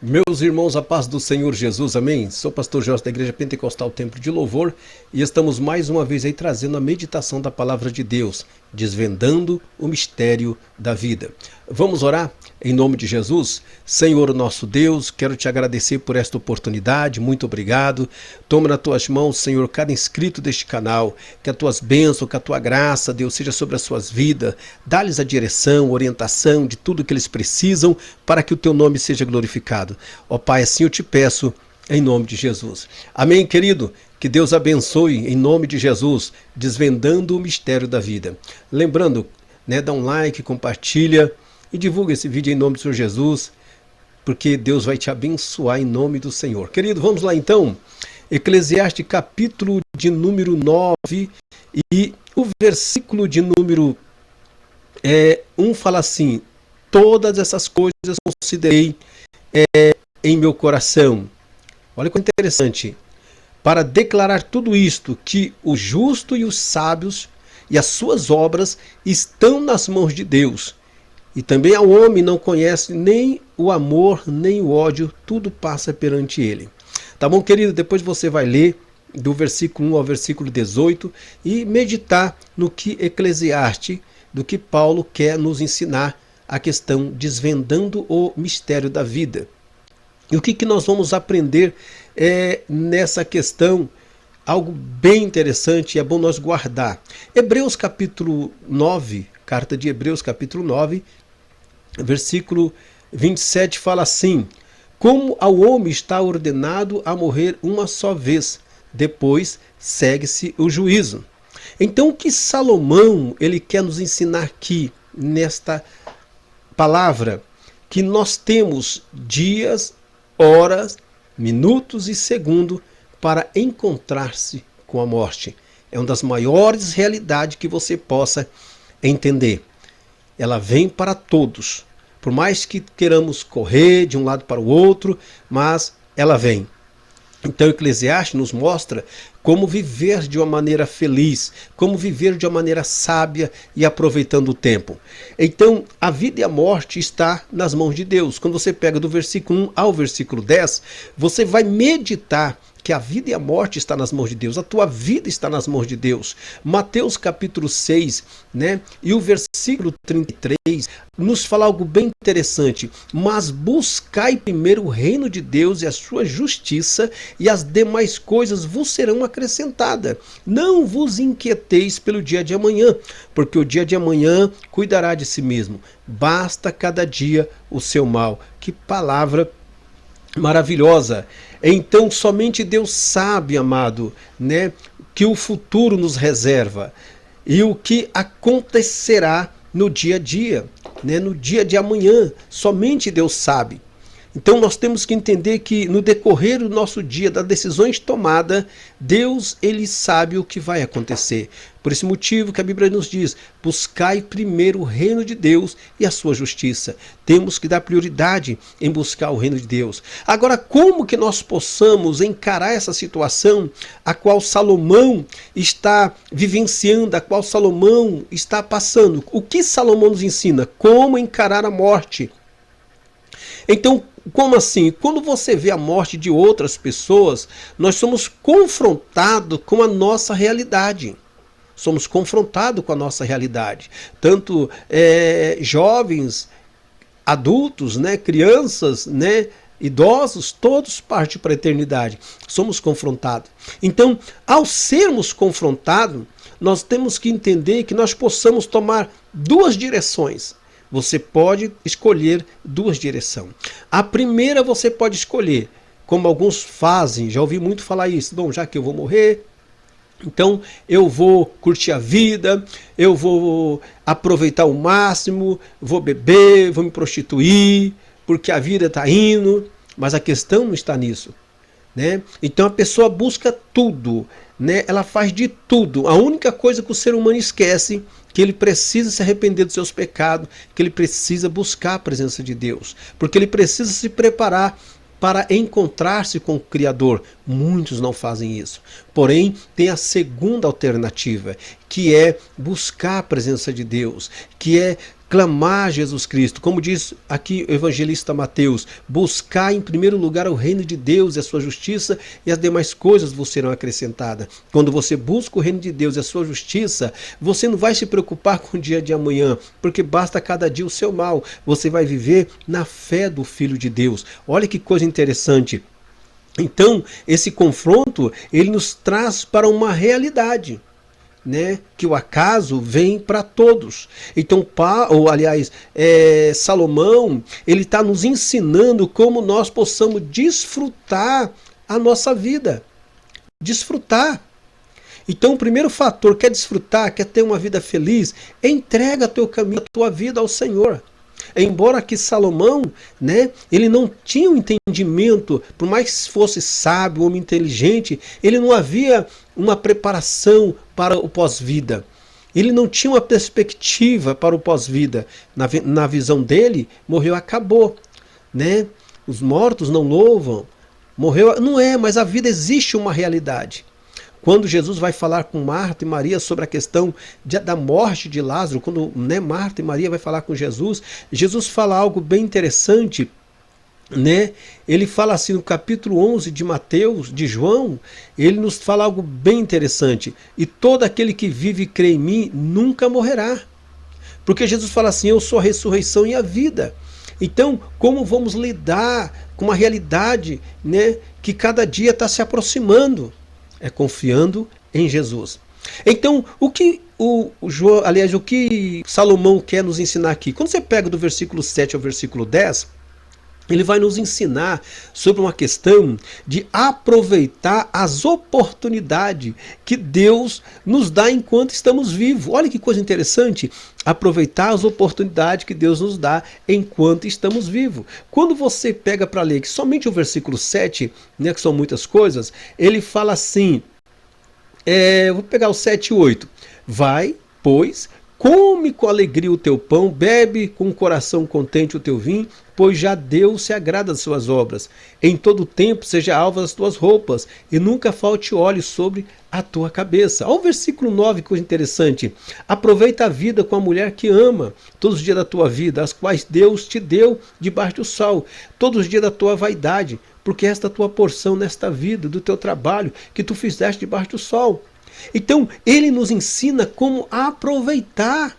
Meus irmãos, a paz do Senhor Jesus, amém? Sou o pastor Jorge da Igreja Pentecostal Templo de Louvor e estamos mais uma vez aí trazendo a meditação da Palavra de Deus, desvendando o mistério da vida. Vamos orar? Em nome de Jesus? Senhor nosso Deus, quero te agradecer por esta oportunidade, muito obrigado. Toma nas tuas mãos, Senhor, cada inscrito deste canal, que as tuas bênçãos, que a tua graça, Deus, seja sobre as suas vidas. Dá-lhes a direção, orientação de tudo que eles precisam para que o teu nome seja glorificado. Ó Pai, assim eu te peço, em nome de Jesus. Amém, querido? Que Deus abençoe, em nome de Jesus, desvendando o mistério da vida. Lembrando, dá um like, compartilha e divulga esse vídeo em nome do Senhor Jesus, porque Deus vai te abençoar em nome do Senhor. Querido, vamos lá então. Eclesiastes capítulo de número 9 e o versículo de número 1 fala assim: todas essas coisas considerei em meu coração. Olha que interessante. Para declarar tudo isto, que o justo e os sábios e as suas obras estão nas mãos de Deus. E também ao homem não conhece nem o amor, nem o ódio, tudo passa perante ele. Tá bom, querido? Depois você vai ler do versículo 1 ao versículo 18 e meditar no que Eclesiastes, do que Paulo quer nos ensinar, a questão desvendando o mistério da vida. E o que nós vamos aprender nessa questão? Algo bem interessante e é bom nós guardar. Hebreus capítulo 9, carta de Hebreus capítulo 9, versículo 27 fala assim: como ao homem está ordenado a morrer uma só vez, depois segue-se o juízo. Então o que Salomão ele quer nos ensinar aqui nesta palavra? Que nós temos dias, horas, minutos e segundos para encontrar-se com a morte. É uma das maiores realidades que você possa entender. Ela vem para todos. Por mais que queiramos correr de um lado para o outro, mas ela vem. Então Eclesiastes nos mostra como viver de uma maneira feliz, como viver de uma maneira sábia e aproveitando o tempo. Então a vida e a morte está nas mãos de Deus. Quando você pega do versículo 1 ao versículo 10, você vai meditar que a vida e a morte está nas mãos de Deus, a tua vida está nas mãos de Deus. Mateus capítulo 6, e o versículo 33 nos fala algo bem interessante: mas buscai primeiro o reino de Deus e a sua justiça, e as demais coisas vos serão acrescentadas. Não vos inquieteis pelo dia de amanhã, porque o dia de amanhã cuidará de si mesmo. Basta cada dia o seu mal. Que palavra maravilhosa! Então somente Deus sabe, amado, que o futuro nos reserva e o que acontecerá no dia a dia, no dia de amanhã. Somente Deus sabe. Então nós temos que entender que no decorrer do nosso dia, das decisões tomadas, Deus ele sabe o que vai acontecer. Por esse motivo que a Bíblia nos diz: buscai primeiro o reino de Deus e a sua justiça. Temos que dar prioridade em buscar o reino de Deus. Agora, como que nós possamos encarar essa situação a qual Salomão está vivenciando, a qual Salomão está passando? O que Salomão nos ensina? Como encarar a morte? Então, como assim? Quando você vê a morte de outras pessoas, nós somos confrontados com a nossa realidade. Somos confrontados com a nossa realidade. Tanto jovens, adultos, crianças, idosos, todos partem para a eternidade. Somos confrontados. Então, ao sermos confrontados, nós temos que entender que nós possamos tomar duas direções. Você pode escolher duas direções. A primeira você pode escolher, como alguns fazem, já ouvi muito falar isso: bom, já que eu vou morrer, então eu vou curtir a vida, eu vou aproveitar o máximo, vou beber, vou me prostituir, porque a vida está indo. Mas a questão não está nisso. Então a pessoa busca tudo, ela faz de tudo. A única coisa que o ser humano esquece, que ele precisa se arrepender dos seus pecados, que ele precisa buscar a presença de Deus, porque ele precisa se preparar para encontrar-se com o Criador. Muitos não fazem isso. Porém, tem a segunda alternativa, que é buscar a presença de Deus, que é clamar a Jesus Cristo, como diz aqui o evangelista Mateus, buscar em primeiro lugar o reino de Deus e a sua justiça, e as demais coisas vos serão acrescentadas. Quando você busca o reino de Deus e a sua justiça, você não vai se preocupar com o dia de amanhã, porque basta cada dia o seu mal. Você vai viver na fé do Filho de Deus. Olha que coisa interessante. Então, esse confronto, ele nos traz para uma realidade, né, que o acaso vem para todos. Então, Salomão, ele está nos ensinando como nós possamos desfrutar a nossa vida. Desfrutar. Então, o primeiro fator, quer desfrutar, quer ter uma vida feliz, entrega teu caminho, a tua vida ao Senhor. Embora que Salomão, né, ele não tinha um entendimento, por mais que fosse sábio, homem inteligente, ele não havia uma preparação para o pós-vida. Ele não tinha uma perspectiva para o pós-vida. Na visão dele, morreu, acabou. Né? Os mortos não louvam. Morreu, não é, mas a vida existe uma realidade. Quando Jesus vai falar com Marta e Maria sobre a questão da morte de Lázaro, quando, né, Marta e Maria vai falar com Jesus, Jesus fala algo bem interessante, né? Ele fala assim no capítulo 11 de Mateus, de João, ele nos fala algo bem interessante. E todo aquele que vive e crê em mim nunca morrerá. Porque Jesus fala assim, eu sou a ressurreição e a vida. Então, como vamos lidar com uma realidade, né, que cada dia está se aproximando? É confiando em Jesus. Então, o que o que Salomão quer nos ensinar aqui? Quando você pega do versículo 7 ao versículo 10, ele vai nos ensinar sobre uma questão de aproveitar as oportunidades que Deus nos dá enquanto estamos vivos. Olha que coisa interessante, aproveitar as oportunidades que Deus nos dá enquanto estamos vivos. Quando você pega para ler que somente o versículo 7, né, que são muitas coisas, ele fala assim, vou pegar o 7 e 8. Vai, pois, come com alegria o teu pão, bebe com o coração contente o teu vinho, pois já Deus se agrada das suas obras. Em todo tempo seja alva as tuas roupas, e nunca falte óleo sobre a tua cabeça. Olha o versículo 9, coisa interessante. Aproveita a vida com a mulher que ama, todos os dias da tua vida, as quais Deus te deu debaixo do sol, todos os dias da tua vaidade, porque esta é a tua porção nesta vida, do teu trabalho, que tu fizeste debaixo do sol. Então, ele nos ensina como aproveitar.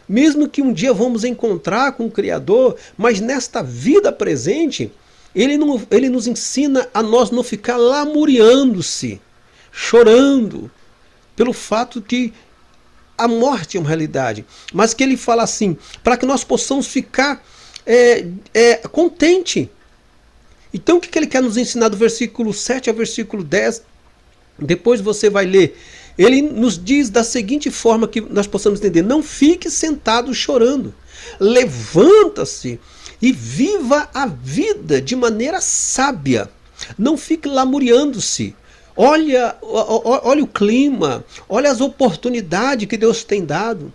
Mesmo que um dia vamos encontrar com o Criador, mas nesta vida presente, ele nos ensina a nós não ficar lamuriando-se, chorando, pelo fato que a morte é uma realidade. Mas que ele fala assim, para que nós possamos ficar contente. Então, o que ele quer nos ensinar do versículo 7 ao versículo 10? Depois você vai ler. Ele nos diz da seguinte forma que nós possamos entender. Não fique sentado chorando. Levanta-se e viva a vida de maneira sábia. Não fique lamuriando-se. Olha o clima. Olha as oportunidades que Deus tem dado.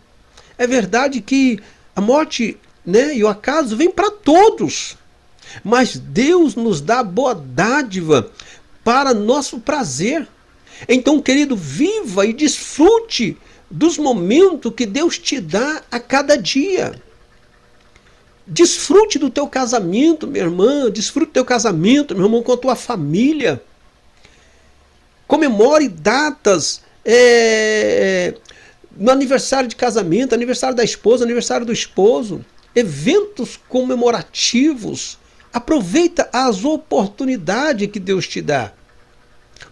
É verdade que a morte, né, e o acaso vem para todos. Mas Deus nos dá boa dádiva para nosso prazer. Então, querido, viva e desfrute dos momentos que Deus te dá a cada dia. Desfrute do teu casamento, minha irmã. Desfrute do teu casamento, meu irmão, com a tua família. Comemore datas no aniversário de casamento, aniversário da esposa, aniversário do esposo. Eventos comemorativos. Aproveita as oportunidades que Deus te dá.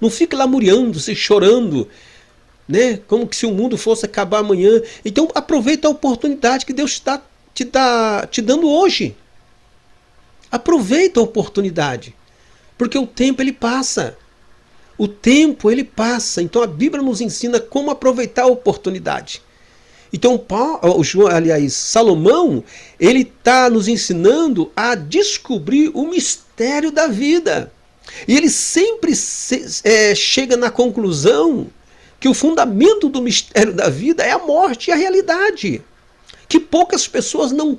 Não fique lamuriando-se, chorando, né? Como que se o mundo fosse acabar amanhã. Então aproveita a oportunidade que Deus está te dando hoje. Aproveita a oportunidade. Porque o tempo ele passa. O tempo ele passa. Então a Bíblia nos ensina como aproveitar a oportunidade. Então Salomão, ele está nos ensinando a descobrir o mistério da vida. E ele sempre chega na conclusão que o fundamento do mistério da vida é a morte e a realidade. Que poucas pessoas não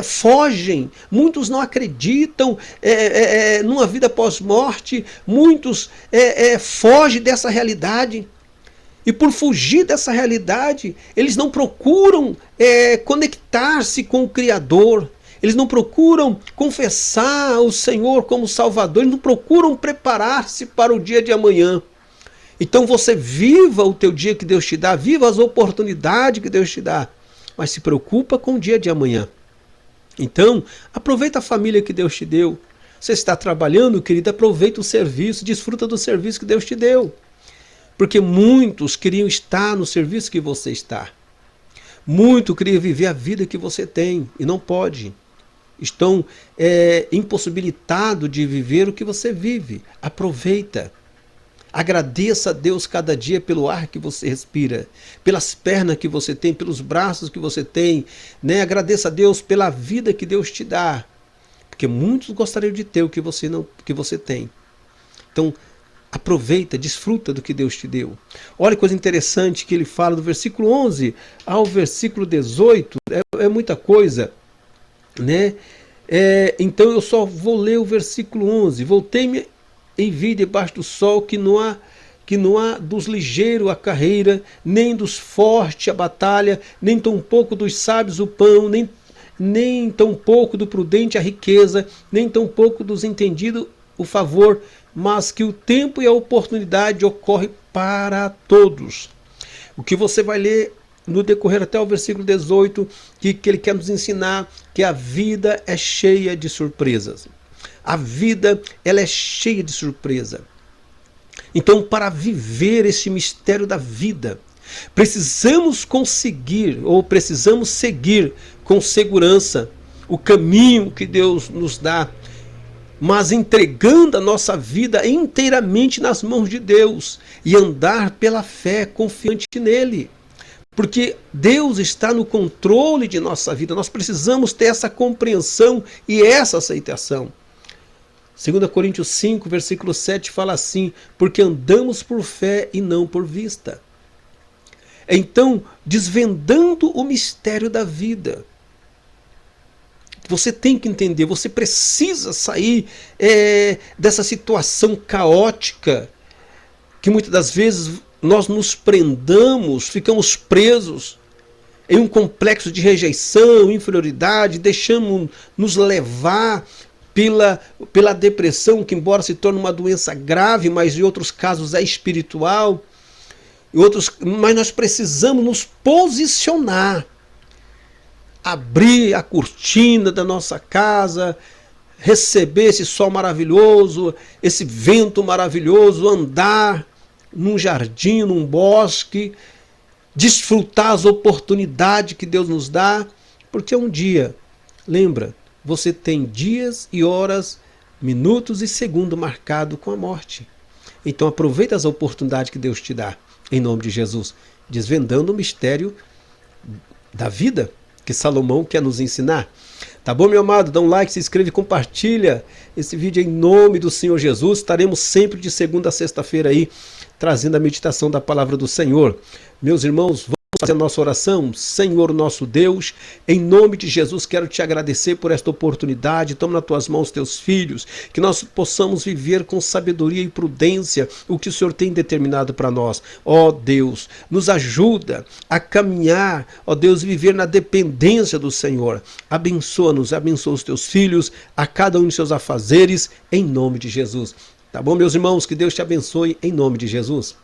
fogem, muitos não acreditam numa vida pós-morte, muitos fogem dessa realidade. E por fugir dessa realidade, eles não procuram conectar-se com o Criador. Eles não procuram confessar o Senhor como Salvador. Eles não procuram preparar-se para o dia de amanhã. Então você viva o teu dia que Deus te dá, viva as oportunidades que Deus te dá, mas se preocupa com o dia de amanhã. Então, aproveita a família que Deus te deu. Você está trabalhando, querido, aproveita o serviço, desfruta do serviço que Deus te deu. Porque muitos queriam estar no serviço que você está. Muitos queriam viver a vida que você tem e não pode. Estão impossibilitados de viver o que você vive. Aproveita. Agradeça a Deus cada dia pelo ar que você respira, pelas pernas que você tem, pelos braços que você tem, né? Agradeça a Deus pela vida que Deus te dá, porque muitos gostariam de ter o que você tem. Então, aproveita, desfruta do que Deus te deu. Olha que coisa interessante que ele fala do versículo 11 ao versículo 18, é muita coisa, né? Então eu só vou ler o versículo 11. Voltei-me e vi debaixo do sol que não há dos ligeiros a carreira, nem dos fortes a batalha, nem tampouco dos sábios o pão, nem tampouco do prudente a riqueza, nem tampouco dos entendidos o favor, mas que o tempo e a oportunidade ocorrem para todos. O que você vai ler no decorrer até o versículo 18, que ele quer nos ensinar que a vida é cheia de surpresas. A vida, ela é cheia de surpresa. Então, para viver esse mistério da vida, precisamos conseguir, ou precisamos seguir com segurança o caminho que Deus nos dá, mas entregando a nossa vida inteiramente nas mãos de Deus e andar pela fé, confiante nele. Porque Deus está no controle de nossa vida. Nós precisamos ter essa compreensão e essa aceitação. 2 Coríntios 5, versículo 7 fala assim: porque andamos por fé e não por vista. Então, desvendando o mistério da vida, você tem que entender, você precisa sair dessa situação caótica, que muitas das vezes nós nos prendamos, ficamos presos em um complexo de rejeição, inferioridade, deixamos nos levar pela depressão, que embora se torne uma doença grave, mas em outros casos é espiritual, mas nós precisamos nos posicionar, abrir a cortina da nossa casa, receber esse sol maravilhoso, esse vento maravilhoso, andar num jardim, num bosque, desfrutar as oportunidades que Deus nos dá, porque um dia, lembra, você tem dias e horas, minutos e segundos marcados com a morte. Então aproveita as oportunidades que Deus te dá, em nome de Jesus, desvendando o mistério da vida que Salomão quer nos ensinar. Tá bom, meu amado? Dá um like, se inscreve e compartilha esse vídeo em nome do Senhor Jesus. Estaremos sempre de segunda a sexta-feira aí, trazendo a meditação da palavra do Senhor. Meus irmãos, vamos fazer a nossa oração. Senhor nosso Deus, em nome de Jesus, quero te agradecer por esta oportunidade. Toma nas tuas mãos teus filhos, que nós possamos viver com sabedoria e prudência o que o Senhor tem determinado para nós. Ó Deus, nos ajuda a caminhar, ó Deus, viver na dependência do Senhor. Abençoa-nos, abençoa os teus filhos, a cada um de seus afazeres, em nome de Jesus. Tá bom, meus irmãos? Que Deus te abençoe, em nome de Jesus.